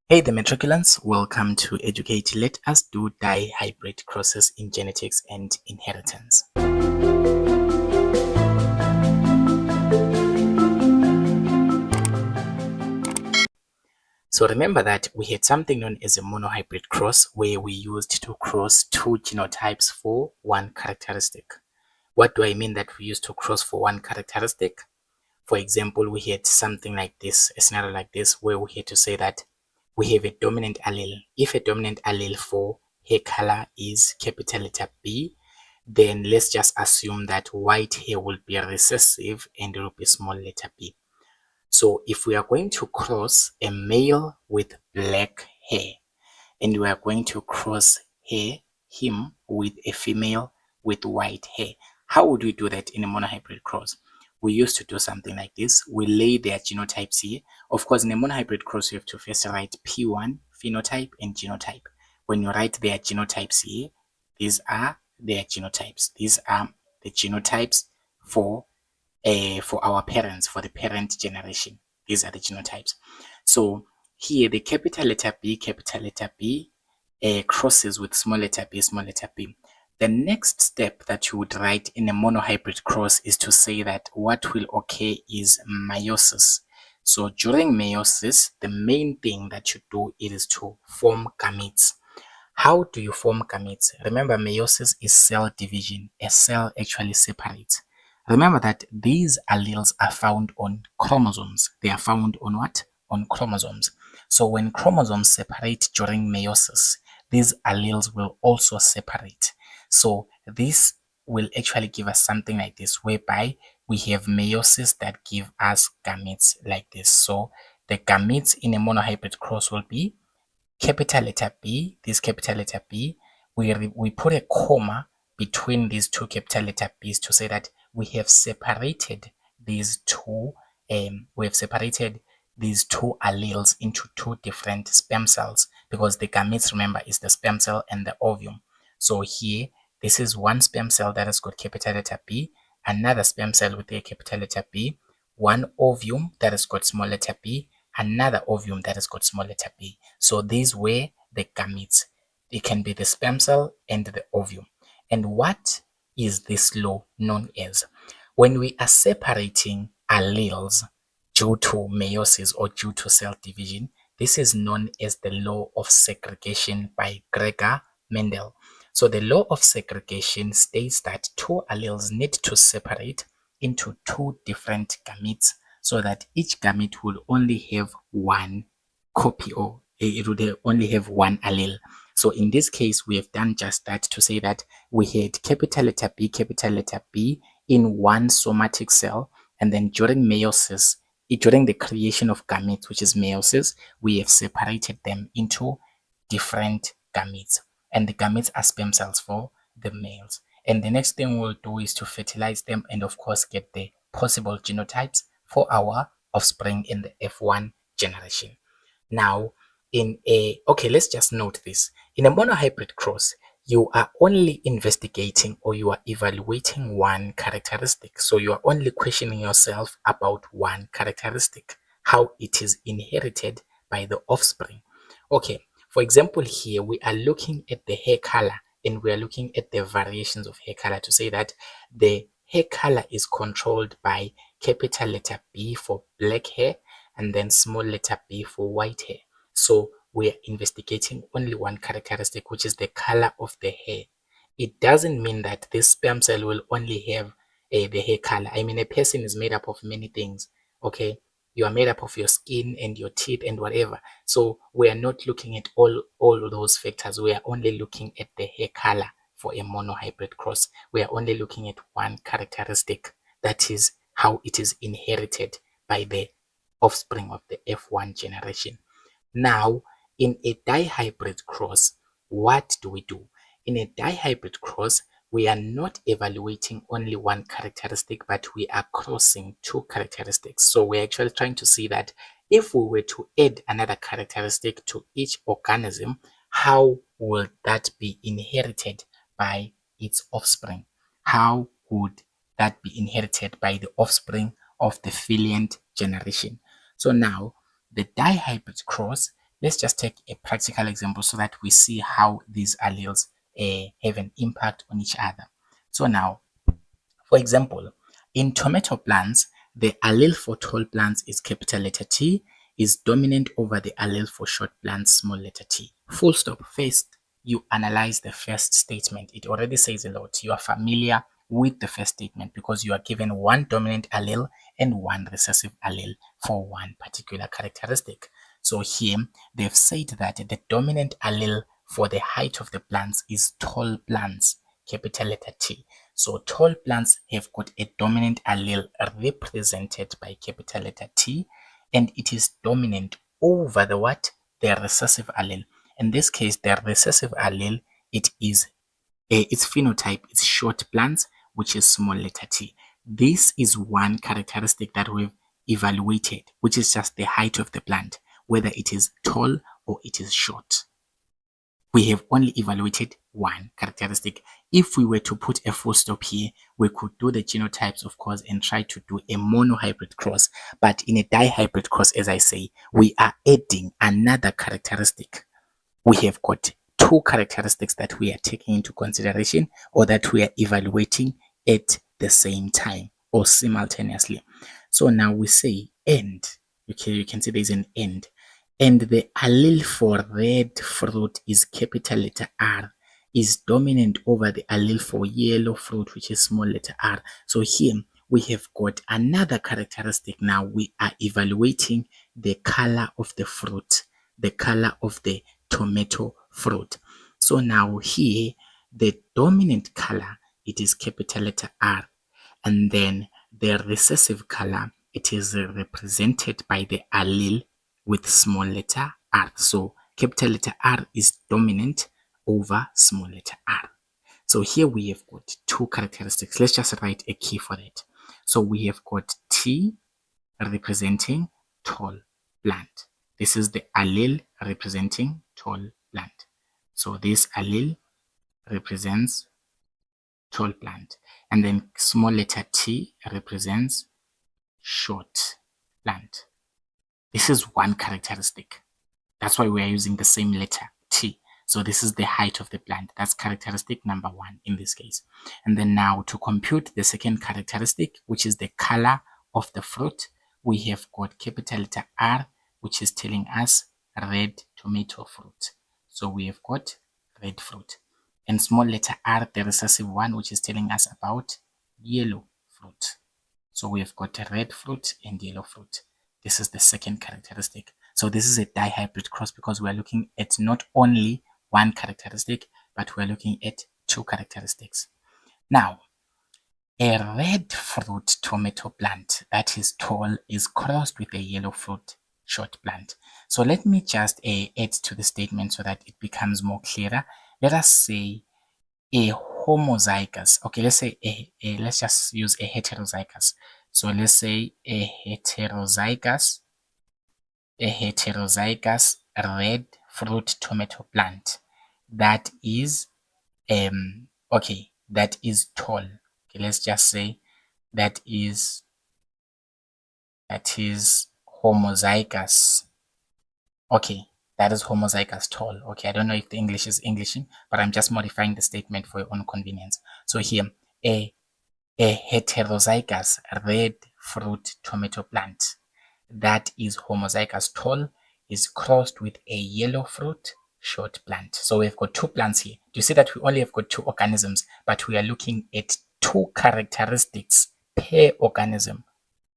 Hey the matriculants, welcome to Educate. Let us do dihybrid crosses in genetics and inheritance. So remember that we had something known as a monohybrid cross where we used to cross two genotypes for one characteristic. What do I mean that we used to cross for one characteristic? For example, we had something like this, a scenario like this, where we had to say that we have a dominant allele. If a dominant allele for hair color is capital letter B, then let's just assume that white hair will be recessive and it will be small letter b. So if we are going to cross a male with black hair and we are going to cross him with a female with white hair, how would we do that in a monohybrid cross? We used to do something like this. We lay their genotypes here. Of course, in a monohybrid cross, you have to first write P1, phenotype and genotype. When you write their genotypes here, these are their genotypes. These are the genotypes for our parents, for the parent generation. These are the genotypes. So here, the capital letter B, crosses with small letter b, small letter b. The next step that you would write in a monohybrid cross is to say that what will occur is meiosis. So during meiosis, the main thing that you do is to form gametes. How do you form gametes? Remember, meiosis is cell division. A cell actually separates. Remember that these alleles are found on chromosomes. They are found on what? On chromosomes. So when chromosomes separate during meiosis, these alleles will also separate. So this will actually give us something like this, whereby we have meiosis that give us gametes like this. So the gametes in a monohybrid cross will be capital letter B, this capital letter B, we put a comma between these two capital letter B's to say that we have separated these two alleles into two different sperm cells, because the gametes, remember, is the sperm cell and the ovum. So here, this is one sperm cell that has got capital letter B, another sperm cell with a capital letter B, one ovum that has got small letter b, another ovum that has got small letter b. So these were the gametes. It can be the sperm cell and the ovum. And what is this law known as? When we are separating alleles due to meiosis or due to cell division, this is known as the law of segregation by Gregor Mendel. So the law of segregation states that two alleles need to separate into two different gametes so that each gamete will only have one copy, or it would only have one allele. So in this case, we have done just that to say that we had capital letter B in one somatic cell, and then during meiosis, during the creation of gametes, which is meiosis, we have separated them into different gametes, and the gametes are sperm cells for the males. And the next thing we'll do is to fertilize them and of course get the possible genotypes for our offspring in the F1 generation. Now, let's just note this. In a monohybrid cross, you are only investigating or you are evaluating one characteristic. So you are only questioning yourself about one characteristic, how it is inherited by the offspring. Okay, for example, here we are looking at the hair color and we are looking at the variations of hair color to say that the hair color is controlled by capital letter B for black hair and then small letter b for white hair. So we are investigating only one characteristic, which is the color of the hair. It doesn't mean that this sperm cell will only have the hair color. I mean, a person is made up of many things. Okay, you are made up of your skin and your teeth and whatever. So we are not looking at all of those factors. We are only looking at the hair color for a monohybrid cross. We are only looking at one characteristic, that is how it is inherited by the offspring of the F1 generation. Now, in a dihybrid cross, what do we do? In a dihybrid cross, we are not evaluating only one characteristic, but we are crossing two characteristics. So we're actually trying to see that if we were to add another characteristic to each organism, how will that be inherited by its offspring? How would that be inherited by the offspring of the filiant generation? So now the dihybrid cross let's just take a practical example so that we see how these alleles have an impact on each other. So now, for example, in tomato plants, the allele for tall plants is capital letter T, is dominant over the allele for short plants, small letter t. Full stop. First, you analyze the first statement. It already says a lot. You are familiar with the first statement because you are given one dominant allele and one recessive allele for one particular characteristic. So here, they've said that the dominant allele for the height of the plants is tall plants, capital letter T. So tall plants have got a dominant allele represented by capital letter T, and it is dominant over the what? The recessive allele. In this case, the recessive allele, it is its phenotype is short plants, which is small letter t. This is one characteristic that we've evaluated, which is just the height of the plant, whether it is tall or it is short. We have only evaluated one characteristic. If we were to put a full stop here, we could do the genotypes, of course, and try to do a monohybrid cross. But in a dihybrid cross, as I say, we are adding another characteristic. We have got two characteristics that we are taking into consideration or that we are evaluating at the same time or simultaneously. So now we say and. Okay, you can see there's an and. And the allele for red fruit is capital letter R, is dominant over the allele for yellow fruit, which is small letter r. So here we have got another characteristic. Now we are evaluating the color of the fruit, the color of the tomato fruit. So now here the dominant color, it is capital letter R, and then the recessive color, it is represented by the allele with small letter r. So capital letter R is dominant over small letter r. So here we have got two characteristics. Let's just write a key for that. So we have got T representing tall plant. This is the allele representing tall plant. So this allele represents tall plant. And then small letter t represents short plant. This is one characteristic. That's why we are using the same letter T. So this is the height of the plant. That's characteristic number one in this case. And then now to compute the second characteristic, which is the color of the fruit, we have got capital letter R, which is telling us red tomato fruit. So we have got red fruit. And small letter r, the recessive one, which is telling us about yellow fruit. So we have got a red fruit and yellow fruit. This is the second characteristic. So this is a dihybrid cross because we are looking at not only one characteristic, but we are looking at two characteristics. Now, a red fruit tomato plant that is tall is crossed with a yellow fruit short plant. So let me just add to the statement so that it becomes more clearer. Let us say a homozygous. Okay, let's say let's just use a heterozygous. So let's say a heterozygous red fruit tomato plant that is okay, that is tall. Okay, let's just say that is homozygous. Okay, that is homozygous tall. Okay, I don't know if the English is Englishing, but I'm just modifying the statement for your own convenience. So here, a heterozygous red fruit tomato plant that is homozygous tall is crossed with a yellow fruit short plant. So we've got two plants here. Do you see that we only have got two organisms, but we are looking at two characteristics per organism?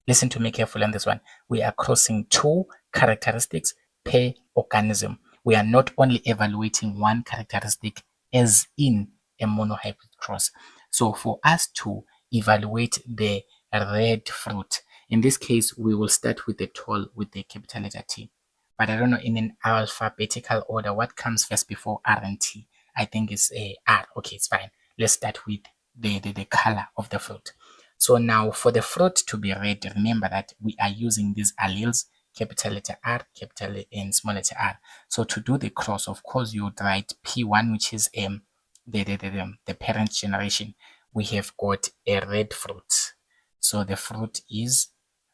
Listen to me carefully on this one. We are crossing two characteristics per organism. We are not only evaluating one characteristic as in a monohybrid cross. So for us to evaluate the red fruit, in this case, we will start with the tall with the capital letter T. But I don't know in an alphabetical order what comes first before R and T. I think it's a R. Okay, it's fine. Let's start with the color of the fruit. So now for the fruit to be red, remember that we are using these alleles, capital letter R, capital and small letter r. So to do the cross, of course, you would write P1, which is the parent generation. We have got a red fruit. So the fruit is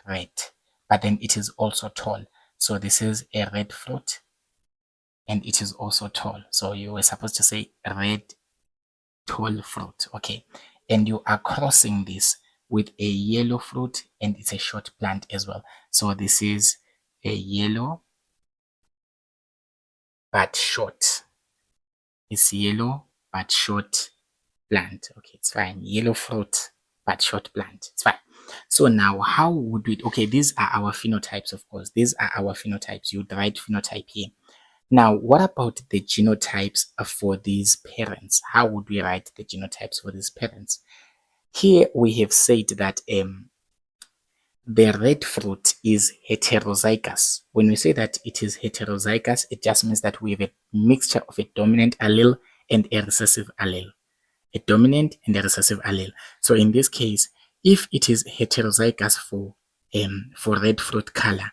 red, but then it is also tall. So this is a red fruit and it is also tall. So you were supposed to say red tall fruit. Okay. And you are crossing this with a yellow fruit, and it's a short plant as well. So this is a yellow but short. It's yellow but short plant. Okay, it's fine. Yellow fruit but short plant. It's fine. So now how would we, okay, these are our phenotypes, of course. These are our phenotypes. You'd write phenotype here. Now, what about the genotypes for these parents? How would we write the genotypes for these parents? Here we have said that the red fruit is heterozygous. When we say that it is heterozygous, it just means that we have a mixture of a dominant allele and a recessive allele. A dominant and a recessive allele. So in this case, if it is heterozygous for red fruit color,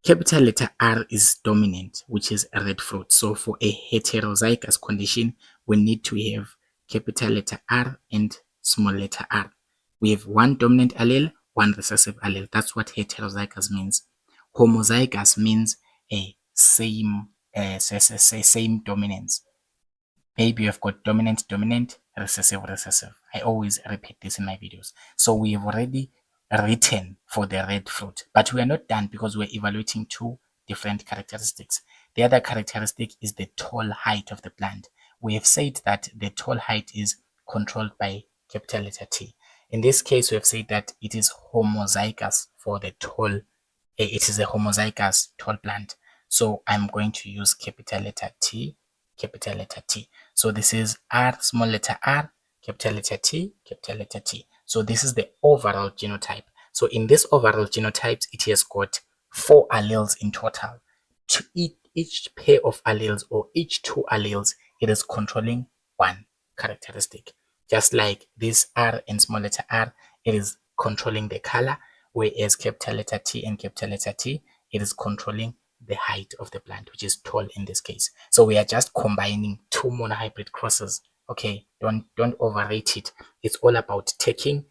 capital letter R is dominant, which is a red fruit. So for a heterozygous condition, we need to have capital letter R and small letter r. We have one dominant allele, one recessive allele. That's what heterozygous means. Homozygous means a same dominance. Maybe you've got dominant, dominant, recessive, recessive. I always repeat this in my videos. So we have already written for the red fruit, but we are not done because we're evaluating two different characteristics. The other characteristic is the tall height of the plant. We have said that the tall height is controlled by capital letter T. In this case, we have said that it is homozygous for the tall, it is a homozygous tall plant. So I'm going to use capital letter T, capital letter T. So this is R, small letter r, capital letter T, capital letter T. So this is the overall genotype. So in this overall genotype, it has got 4 alleles in total. To each pair of alleles or each 2 alleles, it is controlling one characteristic. Just like this R and small letter r, it is controlling the color, whereas capital letter T and capital letter T, it is controlling the height of the plant, which is tall in this case. So we are just combining 2 monohybrid crosses. Okay, don't overrate it. It's all about taking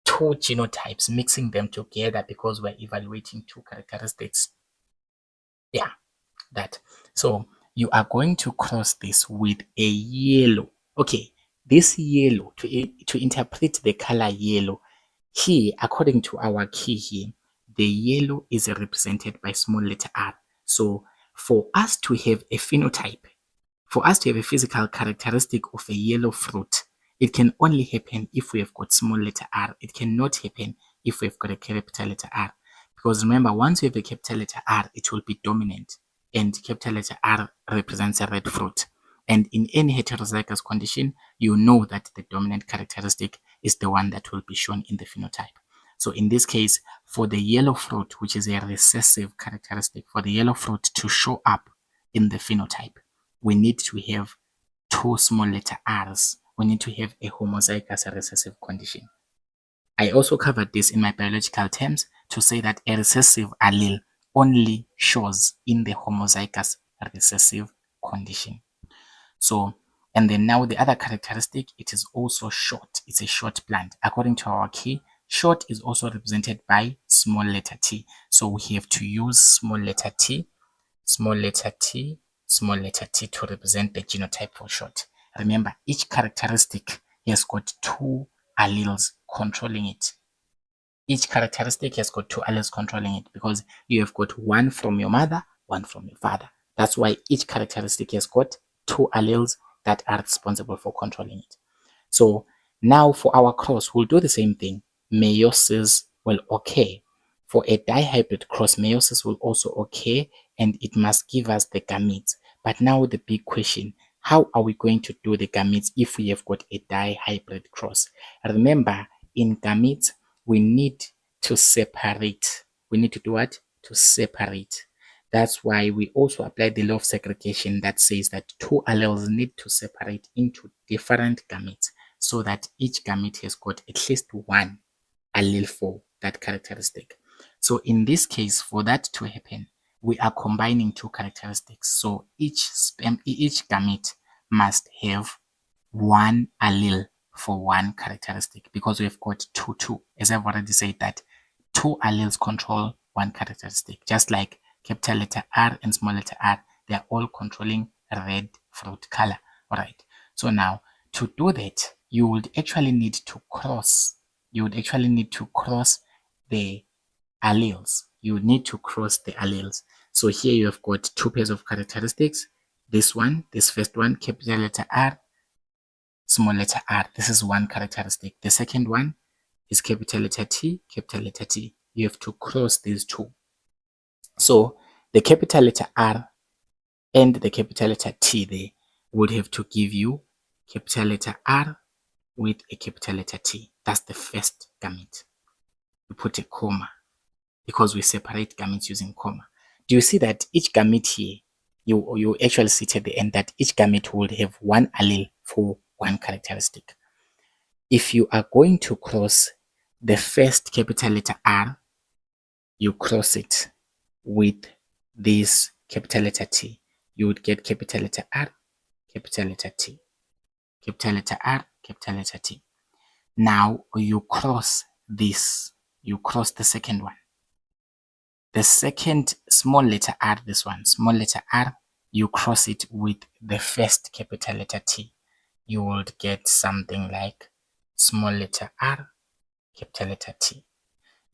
2 genotypes, mixing them together because we're evaluating 2 characteristics. Yeah, that. So you are going to cross this with a yellow. Okay, this yellow, to interpret the color yellow, here, according to our key here, the yellow is represented by small letter r. So for us to have a phenotype, for us to have a physical characteristic of a yellow fruit, it can only happen if we have got small letter r. It cannot happen if we've got a capital letter R. Because remember, once we have a capital letter R, it will be dominant. And capital letter R represents a red fruit. And in any heterozygous condition, you know that the dominant characteristic is the one that will be shown in the phenotype. So in this case, for the yellow fruit, which is a recessive characteristic, for the yellow fruit to show up in the phenotype, we need to have 2 small letter r's. We need to have a homozygous recessive condition. I also covered this in my biological terms to say that a recessive allele only shows in the homozygous recessive condition. So, and then now the other characteristic, it is also short. It's a short plant. According to our key, short is also represented by small letter t. So we have to use small letter t, small letter t, small letter t to represent the genotype for short. Remember, each characteristic has got 2 alleles controlling it. Each characteristic has got 2 alleles controlling it because you have got one from your mother, one from your father. That's why each characteristic has got 2 alleles that are responsible for controlling it. So now for our cross, we'll do the same thing. Meiosis will occur. For a dihybrid cross, meiosis will also occur, and it must give us the gametes. But now the big question, how are we going to do the gametes if we have got a dihybrid cross? Remember, in gametes, we need to separate. We need to do what? To separate. That's why we also apply the law of segregation that says that 2 alleles need to separate into different gametes so that each gamete has got at least 1 allele for that characteristic. So in this case, for that to happen, we are combining 2 characteristics. So each gamete must have 1 allele for 1 characteristic because we've got 2. As I've already said that 2 alleles control 1 characteristic, just like capital letter R and small letter r, They're all controlling red fruit color. All right. So now to do that, you would actually need to cross. You would actually need to cross the alleles. You would need to cross the alleles. So here you have got two pairs of characteristics. This one, this first one, capital letter R, small letter r. This is one characteristic. The second one is capital letter T, capital letter T. You have to cross these two. So the capital letter R and the capital letter T there would have to give you capital letter R with a capital letter T. That's the first gamete. We put a comma because we separate gametes using comma. Do you see that each gamete here, you actually see at the end that each gamete would have one allele for one characteristic. If you are going to cross the first capital letter R, you cross it with this capital letter T. You would get capital letter R, capital letter T, capital letter R, capital letter T. Now you cross this, you cross the second one. The second small letter R, this one, small letter R, you cross it with the first capital letter T. You would get something like small letter R, capital letter T.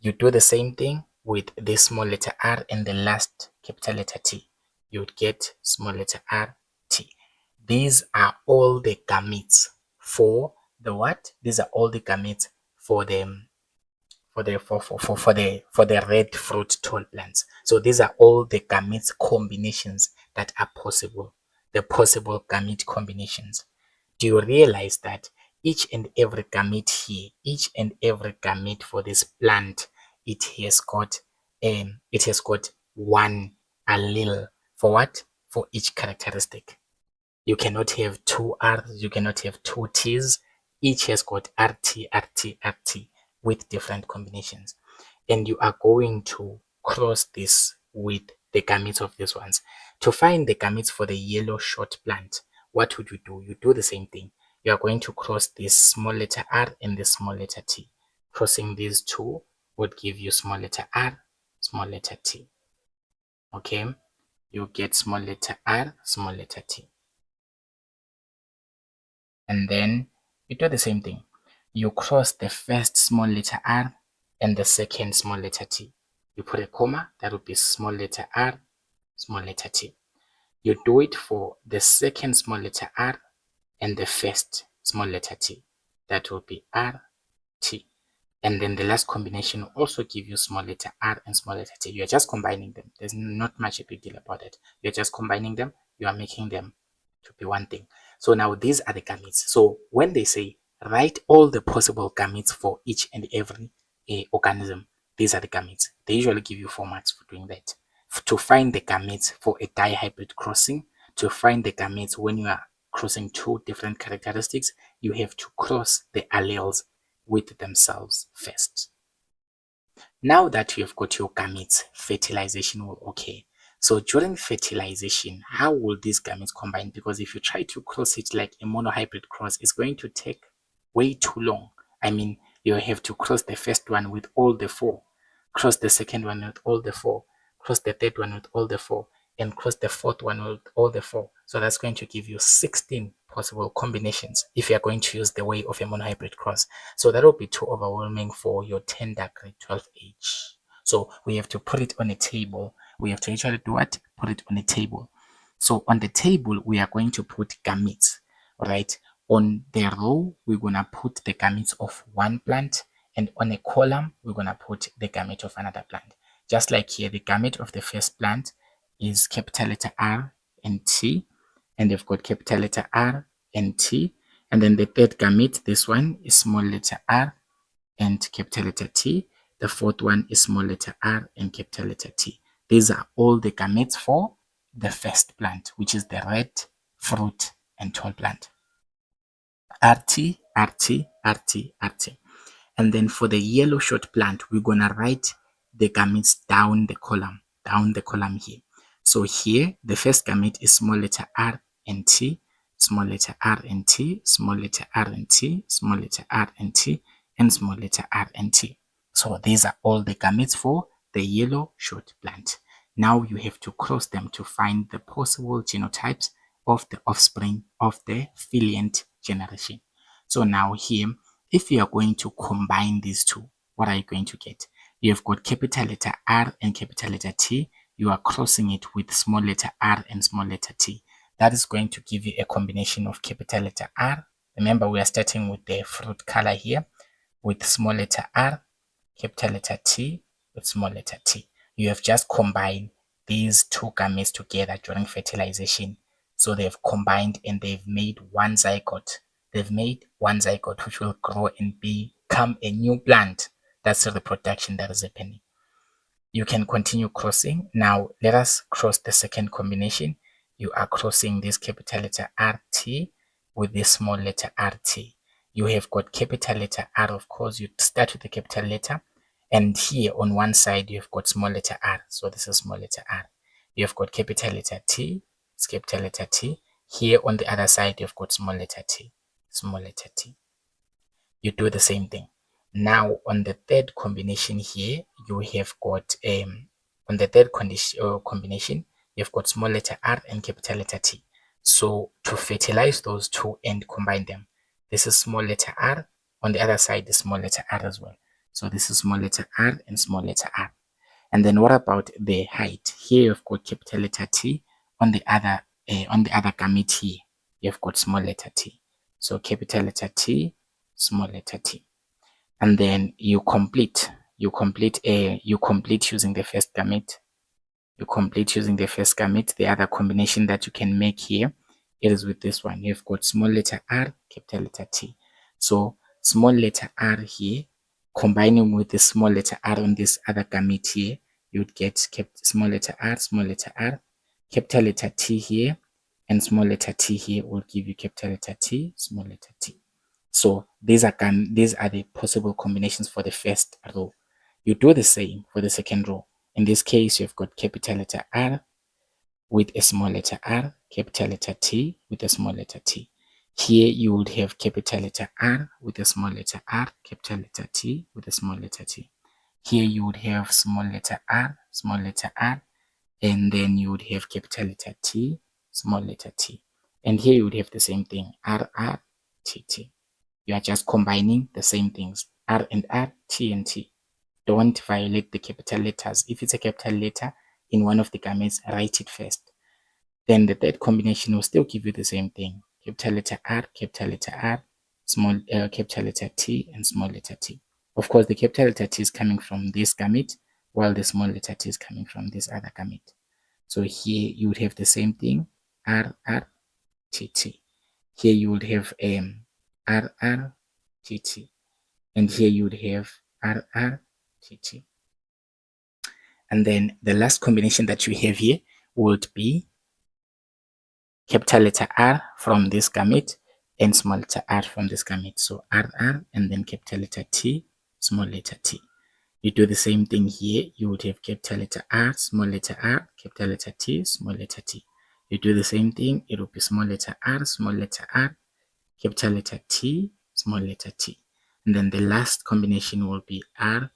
You do the same thing with the small letter r and the last capital letter T. You would get small letter r, T. These are all the gametes for the what? These are all the gametes for the red fruit tall plants. So these are all the gametes combinations that are possible. The possible gamete combinations. Do you realize that each and every gamete here, each and every gamete for this plant, it has got one allele for what? For each characteristic. You cannot have two R's, you cannot have two T's. Each has got RT, RT, RT with different combinations. And you are going to cross this with the gametes of these ones. To find the gametes for the yellow short plant, what would you do? You do the same thing. You are going to cross this small letter R and the small letter T. Crossing these two would give you small letter R, small letter T. Okay, you get small letter R, small letter T. And then you do the same thing. You cross the first small letter R and the second small letter T. You put a comma, that would be small letter R, small letter T. You do it for the second small letter R and the first small letter T. That will be R, T. And then the last combination will also give you small letter R and small letter T. You're just combining them. There's not much a big deal about it. You're just combining them. You are making them to be one thing. So now these are the gametes. So when they say write all the possible gametes for each and every organism, these are the gametes. They usually give you 4 marks for doing that. To find the gametes for a dihybrid crossing, to find the gametes when you are crossing two different characteristics, you have to cross the alleles with themselves first. Now that you have got your gametes, fertilization will occur. So during fertilization, how will these gametes combine? Because if you try to cross it like a monohybrid cross, it's going to take way too long. I mean, you have to cross the first one with all the 4, cross the second one with all the 4, cross the third one with all the 4, and cross the fourth one with all the 4. So that's going to give you 16 possible combinations if you are going to use the way of a monohybrid cross. So that will be too overwhelming for your tender grade 12H. So we have to put it on a table. We have to actually do what? Put it on a table. So on the table, we are going to put gametes, right? On the row, we're going to put the gametes of one plant, and on a column, we're going to put the gamete of another plant. Just like here, the gamete of the first plant is capital letter R and T, and they've got capital letter R and T. And then the third gamete, this one, is small letter R and capital letter T. The fourth one is small letter R and capital letter T. These are all the gametes for the first plant, which is the red fruit and tall plant. RT, RT, RT, RT. And then for the yellow short plant, we're going to write the gametes down the column here. So here, the first gamete is small letter R and T, small letter R and T, small letter R and T, small letter R and T, and small letter R and T. So these are all the gametes for the yellow short plant. Now you have to cross them to find the possible genotypes of the offspring of the filiant generation. So now here, if you are going to combine these two, what are you going to get? You have got capital letter R and capital letter T. You are crossing it with small letter r and small letter t. That is going to give you a combination of capital letter R. Remember, we are starting with the fruit color here with small letter r, capital letter T with small letter t. You have just combined these two gametes together during fertilization. So they've combined and they've made one zygote. They've made one zygote which will grow and become a new plant. That's the reproduction that is happening. You can continue crossing. Now let us cross the second combination. You are crossing this capital letter RT with this small letter RT. You have got capital letter R, of course. You start with the capital letter, and here on one side you have got small letter r. So this is small letter r. You have got capital letter T, it's capital letter T. Here on the other side you've got small letter t, small letter t. You do the same thing. Now on the third combination here, you have got on the third combination, you've got small letter r and capital letter T. So to fertilize those two and combine them, this is small letter r. On the other side, the small letter r as well. So this is small letter r and small letter r. And then what about the height? Here you've got capital letter T. On the other gamete here, you've got small letter t. So capital letter T, small letter t. And then you complete using the first gamete. You complete using the first gamete. The other combination that you can make here, it is with this one. You've got small letter r, capital letter T. So small letter r here, combining with the small letter r on this other gamete here, you would get small letter r, capital letter T here, and small letter t here will give you capital letter T, small letter t. So these are the possible combinations for the first row. You do the same for the second row. In this case, you've got capital letter R with a small letter r, capital letter T with a small letter t. Here you would have capital letter R with a small letter r, capital letter T with a small letter t. Here you would have small letter r, and then you would have capital letter T, small letter t. And here you would have the same thing, R, R, T, T. You are just combining the same things, R and R, T and T. Don't violate the capital letters. If it's a capital letter in one of the gametes, write it first. Then the third combination will still give you the same thing. Capital letter R, small capital letter T, and small letter t. Of course, the capital letter T is coming from this gamete, while the small letter t is coming from this other gamete. So here you would have the same thing, R, R, T, T. Here you would have R, R, T, T. And here you would have R, R, T, T. And then the last combination that you have here would be capital letter R from this gamete and small letter r from this gamete. So R, R, and then capital letter T, small letter t. You do the same thing here. You would have capital letter R, small letter r, capital letter T, small letter t. You do the same thing. It will be small letter R, small letter r, capital letter T, small letter t. And then the last combination will be R,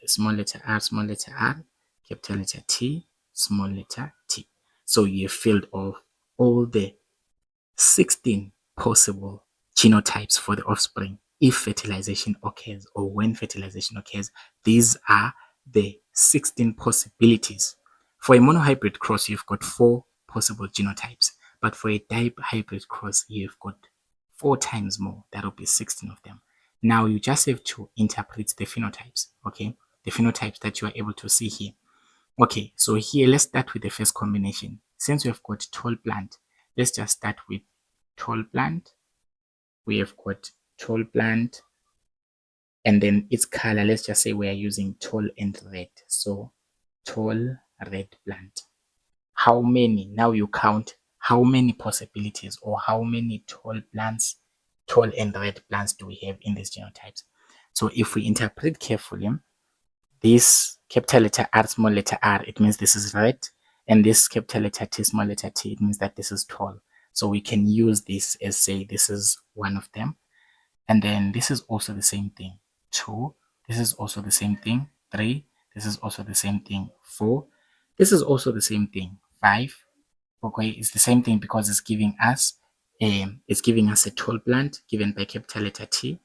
small letter r, capital letter T, small letter t. So you have filled all the 16 possible genotypes for the offspring if fertilization occurs or when fertilization occurs. These are the 16 possibilities. For a monohybrid cross, you've got 4 possible genotypes, but for a dihybrid cross, you've got 4 times more. That will be 16 of them. Now you just have to interpret the phenotypes, okay? The phenotypes that you are able to see here. Okay, so here let's start with the first combination. Since we have got tall plant, let's just start with tall plant. We have got tall plant, and then its color, let's just say we are using tall and red. So tall red plant. How many? Now you count how many possibilities or how many tall plants, tall and red plants do we have in these genotypes. So if we interpret carefully, this capital letter R, small letter r, it means this is red, and this capital letter T, small letter t, it means that this is tall. So we can use this as, say, this is one of them. And then this is also the same thing. 2, this is also the same thing. 3, this is also the same thing. 4, This is also the same thing. 5, okay, it's the same thing because it's giving us a tall plant given by capital letter T,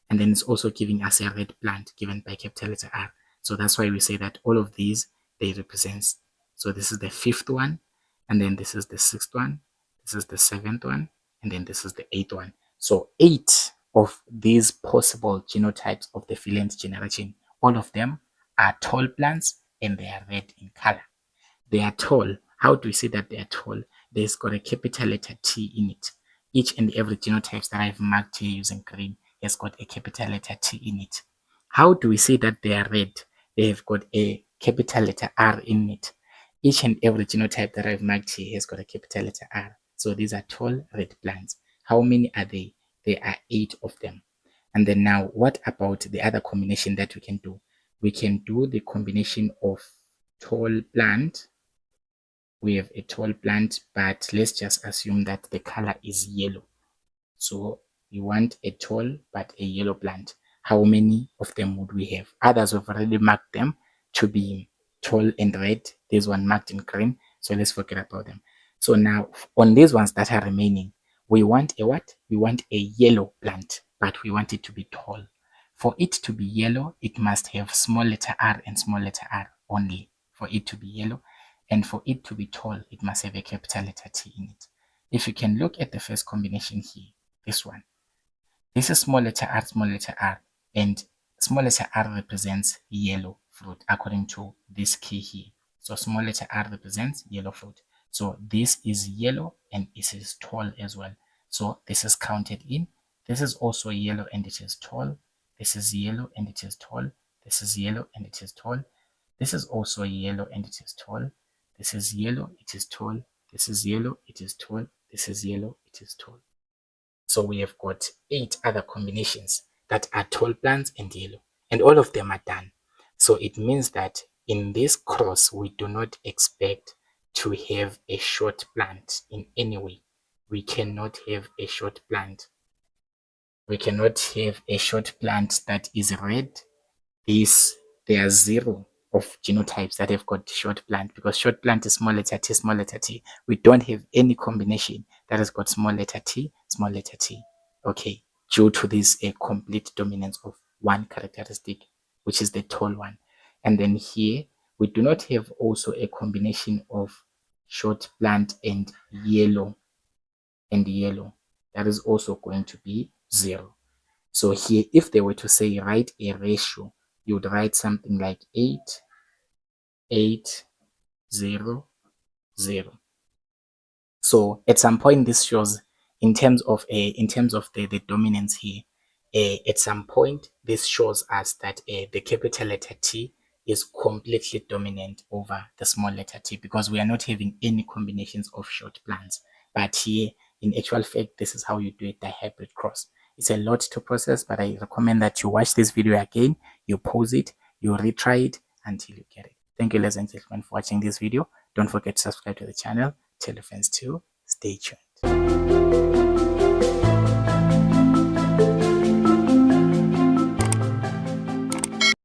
and then it's also giving us a red plant given by capital letter R. So that's why we say that all of these, they represent. So this is the 5th one, and then this is the 6th one, this is the 7th one, and then this is the 8th one. So 8 of these possible genotypes of the Phyllant generation, all of them are tall plants and they are red in color. They are tall. How do we say that they are tall? There's got a capital letter T in it. Each and every genotypes that I've marked here using green has got a capital letter T in it. How do we say that they are red? They have got a capital letter R in it. Each and every genotype that I've marked here has got a capital letter R. So these are tall red plants. How many are they? There are 8 of them. And then now, what about the other combination that we can do? We can do the combination of tall plant. We have a tall plant, but let's just assume that the color is yellow. So we want a tall but a yellow plant. How many of them would we have? Others have already marked them to be tall and red. This one marked in green. So let's forget about them. So now on these ones that are remaining, we want a what? We want a yellow plant, but we want it to be tall. For it to be yellow, it must have small letter r and small letter r only for it to be yellow. And for it to be tall, it must have a capital letter T in it. If you can look at the first combination here, this one. This is small letter r, and small letter r represents yellow fruit according to this key here. So small letter r represents yellow fruit. So this is yellow and it is tall as well. So this is counted in. This is also yellow and it is tall. This is yellow and it is tall. This is yellow and it is tall. This is also yellow and it is tall. This is yellow, it is tall. This is yellow, it is tall. This is yellow, it is tall. So we have got 8 other combinations that are tall plants and yellow, and all of them are done. So it means that in this cross, we do not expect to have a short plant in any way. We cannot have a short plant. We cannot have a short plant that is red. There are 0 of genotypes that have got short plant, because short plant is small letter t, small letter t. We don't have any combination that has got small letter t, small letter t. Okay, due to this a complete dominance of one characteristic, which is the tall one. And then here, we do not have also a combination of short plant and yellow. That is also going to be 0. So here, if they were to say write a ratio, you would write something like 8, 8, 0, 0. So at some point, this shows in terms of the dominance here. At some point, this shows us that the capital letter T is completely dominant over the small letter t, because we are not having any combinations of short plants. But here, in actual fact, this is how you do a dihybrid cross. It's a lot to process, but I recommend that you watch this video again, you pause it, you retry it until you get it. Thank you, ladies and gentlemen, for watching this video. Don't forget to subscribe to the channel. Tell your friends to stay tuned.